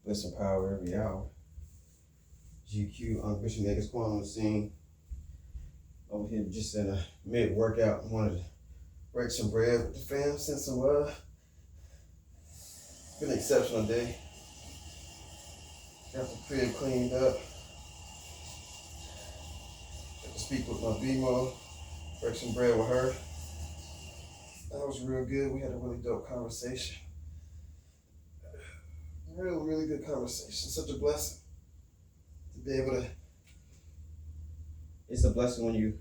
Bliss and power every hour. GQ, Uncle Niggas Quan on the scene. Over here just in a mid-workout. Wanted to break some bread with the fam, send some love. Been an exceptional day. Got the crib cleaned up. Got to speak with my B.MOE, break some bread with her. That was real good. We had a really dope conversation. Really good conversation. Such a blessing to be able to. It's a blessing when you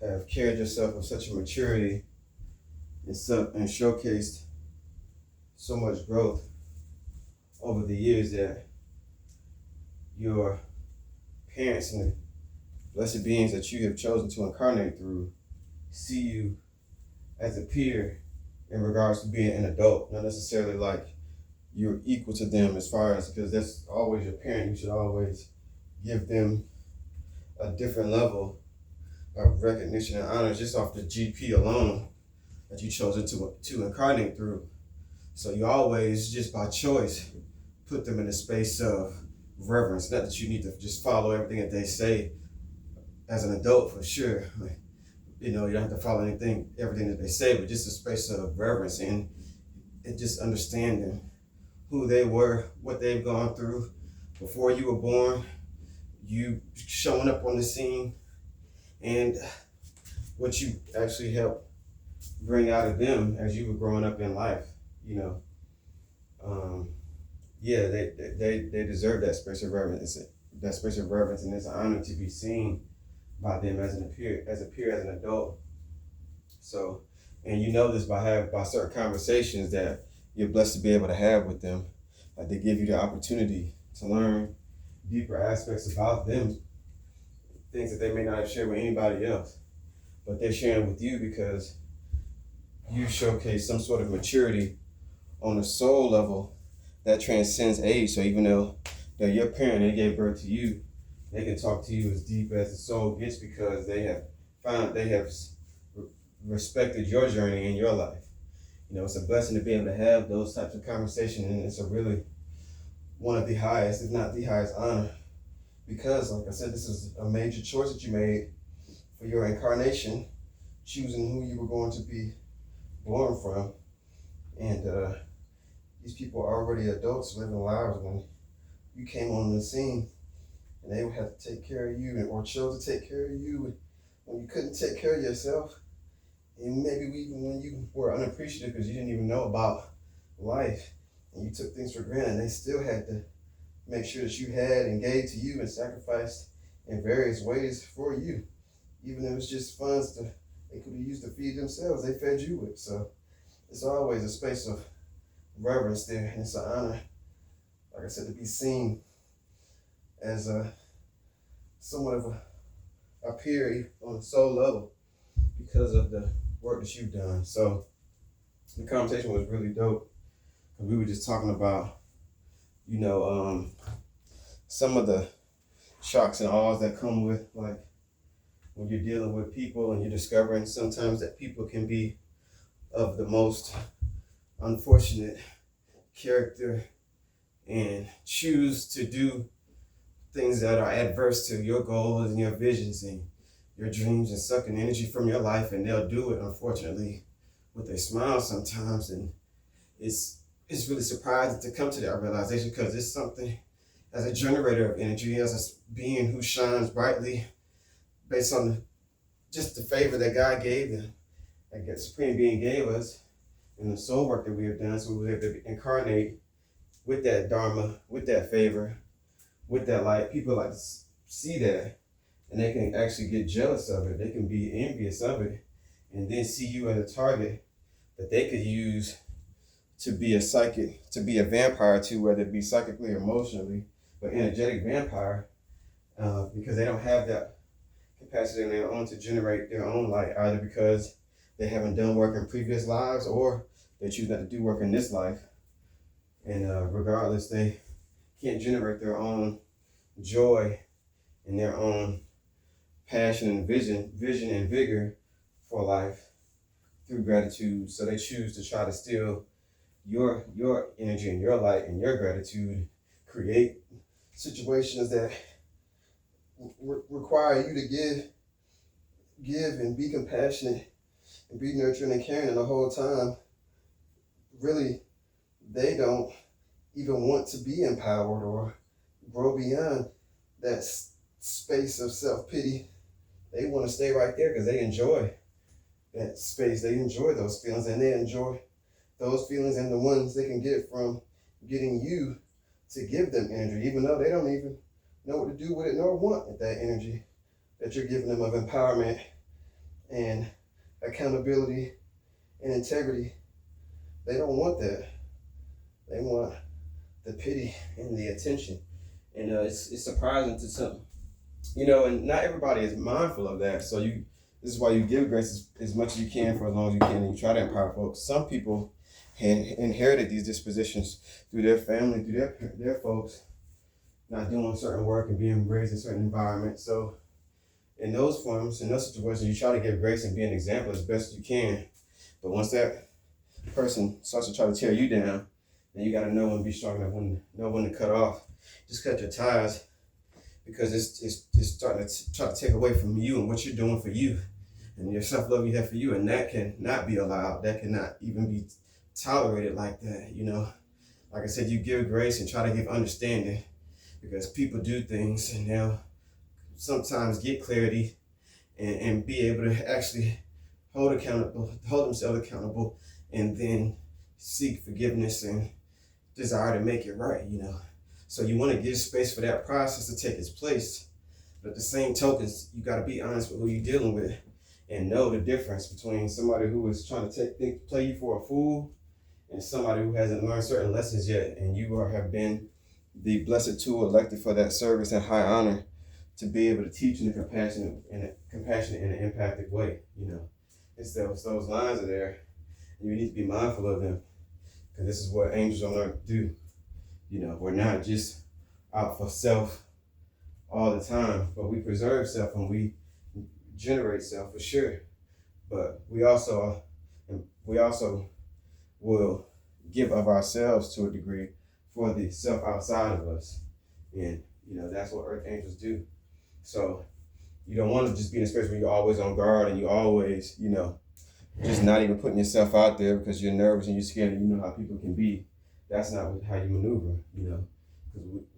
have carried yourself with such a maturity and showcased so much growth over the years that your parents and the blessed beings that you have chosen to incarnate through see you as a peer in regards to being an adult, not necessarily like you're equal to them as far as, because that's always your parent. You should always give them a different level of recognition and honor just off the GP alone that you chose to incarnate through. So you always, just by choice, put them in a space of reverence. Not that you need to just follow everything that they say as an adult, for sure. Like, you don't have to follow everything that they say, but just a space of reverence and just understanding who they were, what they've gone through before you were born, you showing up on the scene, and what you actually helped bring out of them as you were growing up in life. They deserve that space of reverence. And it's an honor to be seen by them as a peer, as an adult. So, and you know this by certain conversations that you're blessed to be able to have with them. Like, they give you the opportunity to learn deeper aspects about them, things that they may not have shared with anybody else, but they're sharing with you because you showcase some sort of maturity on a soul level that transcends age. So even though they're your parent, they gave birth to you, they can talk to you as deep as the soul gets because they have respected your journey in your life. It's a blessing to be able to have those types of conversations, and it's a really one of the highest, if not the highest honor, because, like I said, this is a major choice that you made for your incarnation, choosing who you were going to be born from. And these people are already adults living lives when you came on the scene, and they would have to take care of you, or chose to take care of you when you couldn't take care of yourself. And maybe even when you were unappreciative because you didn't even know about life and you took things for granted, they still had to make sure that you had and gave to you and sacrificed in various ways for you. Even if it was just funds they could have used to feed themselves, they fed you with. So it's always a space of reverence there, and it's an honor, like I said, to be seen as somewhat of a peer on a soul level because of the work that you've done. So the conversation was really dope because we were just talking about, some of the shocks and awes that come with, like, when you're dealing with people and you're discovering sometimes that people can be of the most unfortunate character and choose to do things that are adverse to your goals and your visions and your dreams, and sucking energy from your life, and they'll do it, unfortunately, with a smile sometimes. And it's really surprising to come to that realization, because it's something, as a generator of energy, as a being who shines brightly based on just the favor that God gave them, that Supreme Being gave us, and the soul work that we have done. So we were able to incarnate with that Dharma, with that favor, with that light. People like to see that, and they can actually get jealous of it. They can be envious of it, and then see you as a target that they could use to be a psychic, to be a vampire to, whether it be psychically or emotionally, but energetic vampire, because they don't have that capacity on their own to generate their own light, either because they haven't done work in previous lives, or they choose not to do work in this life. And regardless, they can't generate their own joy and their own passion and vision and vigor for life through gratitude. So they choose to try to steal your energy and your light and your gratitude create situations that require you to give and be compassionate and be nurturing and caring, and the whole time, really, they don't even want to be empowered or grow beyond that space of self-pity. They want to stay right there because they enjoy that space. They enjoy those feelings, and they enjoy those feelings and the ones they can get from getting you to give them energy, even though they don't even know what to do with it nor want that energy that you're giving them of empowerment and accountability and integrity. They don't want that. They want the pity and the attention. And it's surprising to some, and not everybody is mindful of that. So this is why you give grace as much as you can for as long as you can, and you try to empower folks. Some people inherited these dispositions through their family, through their folks not doing certain work and being raised in certain environments. So in those forms, in those situations, you try to give grace and be an example as best you can. But once that person starts to try to tear you down, then you got to know when to be strong enough, know when to cut off. Just cut your ties, because it's starting to try to take away from you and what you're doing for you and your self-love you have for you, and that cannot be allowed. That cannot even be tolerated like that. Like I said, you give grace and try to give understanding, because people do things and they'll sometimes get clarity and be able to actually hold themselves accountable, and then seek forgiveness and desire to make it right. So you want to give space for that process to take its place. But at the same token, you got to be honest with who you're dealing with and know the difference between somebody who is trying to play you for a fool and somebody who hasn't learned certain lessons yet, and you have been the blessed tool elected for that service and high honor to be able to teach in a compassionate and an empathic way. It's those lines are there, and you need to be mindful of them, because this is what angels on earth do. We're not just out for self all the time, but we preserve self and we generate self for sure. But we also will give of ourselves to a degree for the self outside of us. And, that's what earth angels do. So you don't want to just be in a space where you're always on guard and you always, just not even putting yourself out there because you're nervous and you're scared, and you know how people can be. That's not how you maneuver, because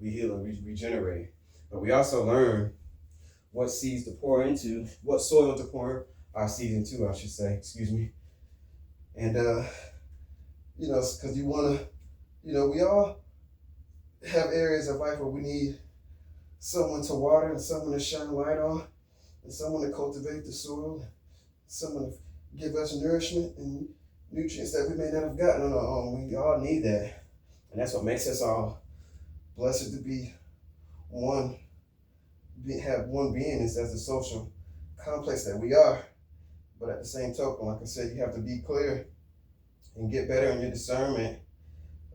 we heal and we regenerate. But we also learn what seeds to pour into, what soil to pour our seeds into, I should say, excuse me. And, because you want to, we all have areas of life where we need someone to water and someone to shine light on, and someone to cultivate the soil, someone to give us nourishment and nutrients that we may not have gotten on our own. We all need that. And that's what makes us all blessed to be one, have one being as a social complex that we are. But at the same token, like I said, you have to be clear and get better in your discernment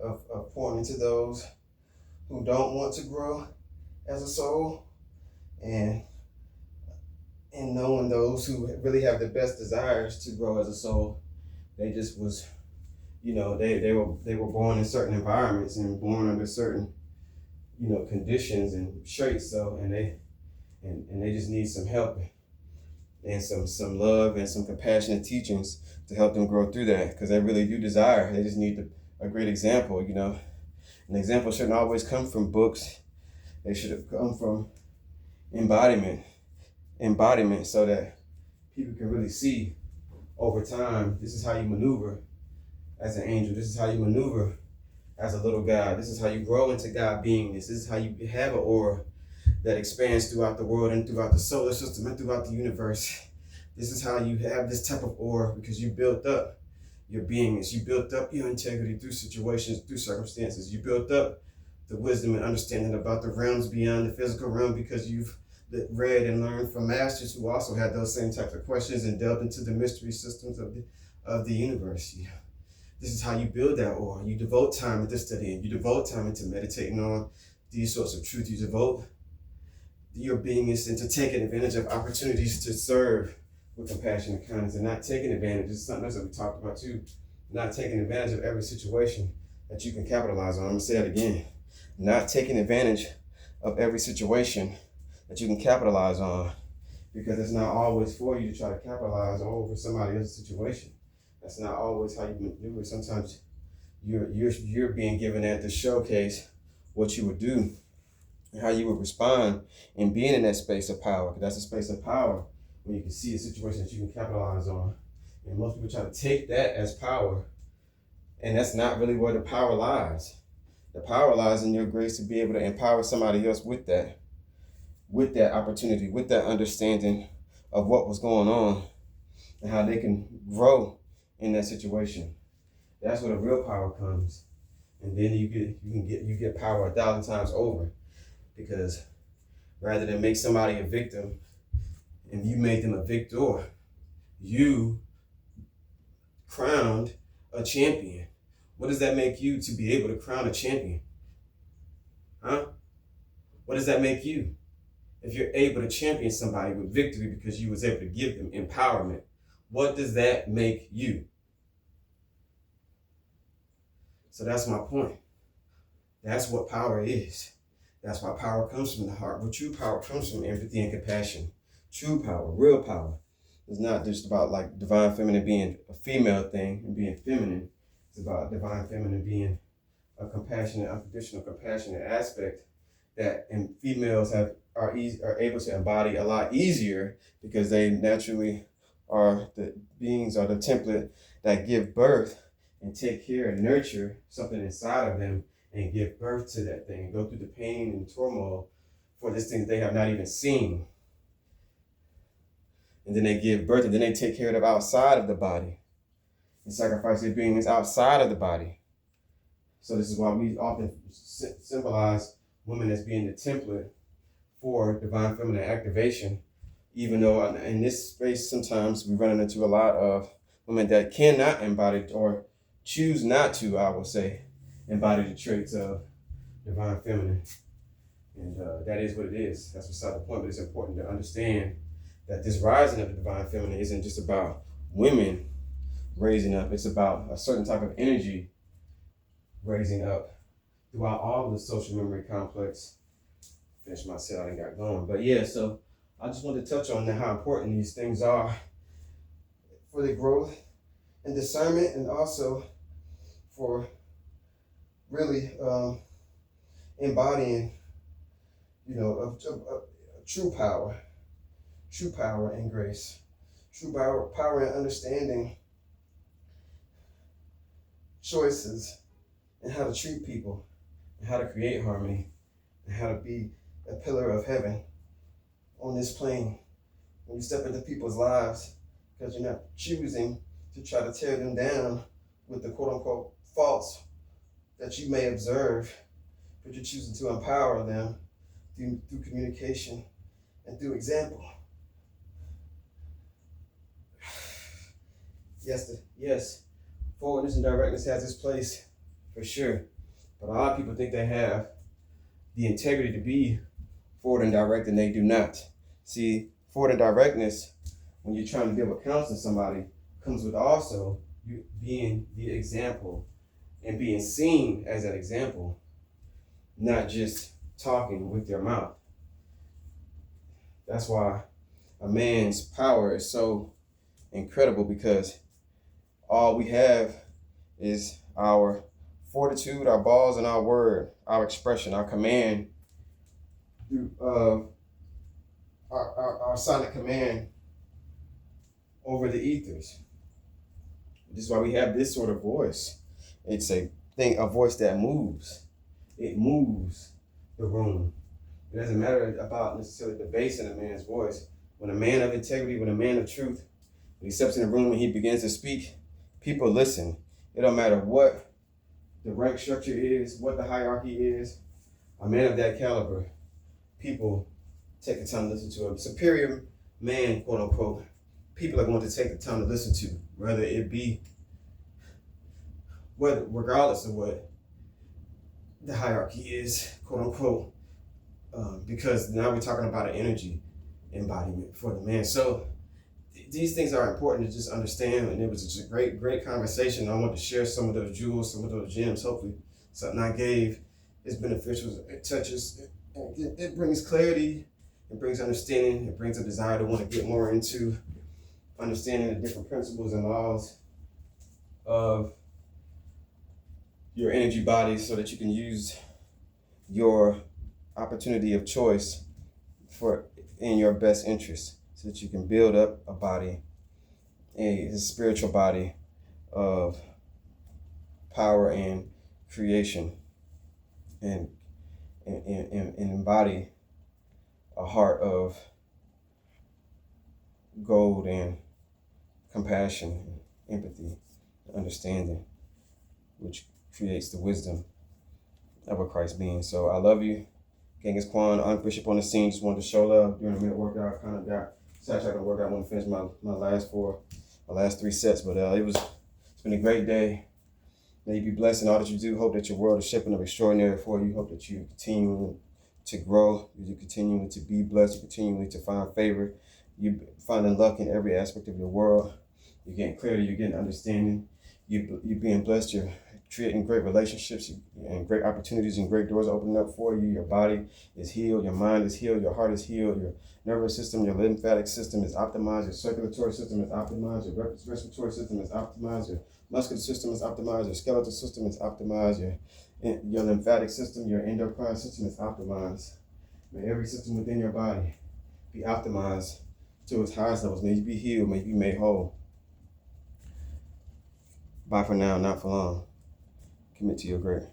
of pouring into those who don't want to grow as a soul, and knowing those who really have the best desires to grow as a soul. They just was, they were born in certain environments and born under certain, conditions and traits. So and they just need some help and some love and some compassionate teachings to help them grow through that, because they really do desire. They just need a great example. An example shouldn't always come from books. They should have come from embodiment, so that people can really see over time, this is how you maneuver as an angel. This is how you maneuver as a little God. This is how you grow into God beingness. This is how you have an aura that expands throughout the world and throughout the solar system and throughout the universe. This is how you have this type of aura, because you built up your beingness. You built up your integrity through situations, through circumstances. You built up the wisdom and understanding about the realms beyond the physical realm, because you've read and learned from masters who also had those same types of questions and delved into the mystery systems of the universe. This is how you build that aura. You devote time into studying. You devote time into meditating on these sorts of truths. You devote your beingness into taking advantage of opportunities to serve with compassion and kindness, and not taking advantage. This is something else that we talked about too. Not taking advantage of every situation that you can capitalize on. I'm gonna say that again. not taking advantage of every situation that you can capitalize on, because it's not always for you to try to capitalize over somebody else's situation. That's not always how you do it. Sometimes you're being given that to showcase what you would do and how you would respond in being in that space of power. Because that's a space of power when you can see a situation that you can capitalize on. And most people try to take that as power, and that's not really where the power lies. The power lies in your grace to be able to empower somebody else with that opportunity, with that understanding of what was going on and how they can grow in that situation. That's where the real power comes. And then you get power 1,000 times over, because rather than make somebody a victim and you made them a victor, you crowned a champion. What does that make you to be able to crown a champion? Huh? What does that make you? If you're able to champion somebody with victory because you was able to give them empowerment, what does that make you? So that's my point. That's what power is. That's why power comes from the heart. But true power comes from empathy and compassion. True power, real power, is not just about like divine feminine being a female thing and being feminine. It's about divine feminine being a compassionate, unconditional, compassionate aspect that females are able to embody a lot easier, because they naturally are the beings or the template that give birth and take care and nurture something inside of them and give birth to that thing, go through the pain and turmoil for this thing that they have not even seen. And then they give birth, and then they take care of it outside of the body and sacrifice their beings outside of the body. So this is why we often symbolize women as being the template for divine feminine activation, even though in this space sometimes we run into a lot of women that cannot embody or choose not to, I will say, embody the traits of divine feminine. And that is what it is. That's beside the point, but it's important to understand that this rising of the divine feminine isn't just about women raising up. It's about a certain type of energy raising up throughout all of the social memory complex. Finish my set, I done got going. But yeah, so I just wanted to touch on how important these things are for the growth and discernment, and also for really embodying, a true power and grace, true power and understanding choices and how to treat people and how to create harmony and how to be a pillar of heaven on this plane when you step into people's lives, because you're not choosing to try to tear them down with the quote-unquote faults that you may observe, but you're choosing to empower them through communication and through example. Yes, forwardness and directness has its place, for sure. But a lot of people think they have the integrity to be forward and direct, and they do not. See, forward and directness, when you're trying to give a counsel to somebody, comes with also you being the example and being seen as an example, not just talking with your mouth. That's why a man's power is so incredible, because all we have is our fortitude, our balls, and our word, our expression, our command, through our sonic command over the ethers. This is why we have this sort of voice. It's a voice that moves. It moves the room. It doesn't matter about necessarily the bass in a man's voice. When a man of integrity, when a man of truth, when he steps in the room and he begins to speak, people listen. It don't matter what the rank structure is, what the hierarchy is. A man of that caliber, people take the time to listen to him. Superior man, quote unquote, people are going to take the time to listen to, whether it be, regardless of what the hierarchy is, quote unquote, because now we're talking about an energy embodiment for the man. So these things are important to just understand, and it was just a great conversation. I want to share some of those jewels, some of those gems, hopefully something I gave It's beneficial. It touches. It brings clarity. It brings understanding. It brings a desire to want to get more into understanding the different principles and laws of your energy body so that you can use your opportunity of choice for in your best interest, so that you can build up a body, a spiritual body of power and creation, and embody a heart of gold and compassion, empathy, understanding, which creates the wisdom of a Christ being. So I love you. Genghis Kwan, Archbishop on the scene. Just wanted to show love during the minute workout. Kind of got saturated in workout. I want to finish my last 3 sets. But it's been a great day. May you be blessed in all that you do. Hope that your world is shaping up extraordinary for you. Hope that you continue to grow. You continue to be blessed. You continue to find favor. You finding luck in every aspect of your world. You're getting clarity. You're getting understanding. You're being blessed. You're creating great relationships and great opportunities and great doors opening up for you. Your body is healed. Your mind is healed. Your heart is healed. Your nervous system, your lymphatic system is optimized. Your circulatory system is optimized. Your respiratory system is optimized. Your muscular system is optimized. Your skeletal system is optimized. Your lymphatic system, your endocrine system is optimized. May every system within your body be optimized to its highest levels. May you be healed. May you be made whole. Bye for now, not for long. Commit to your great.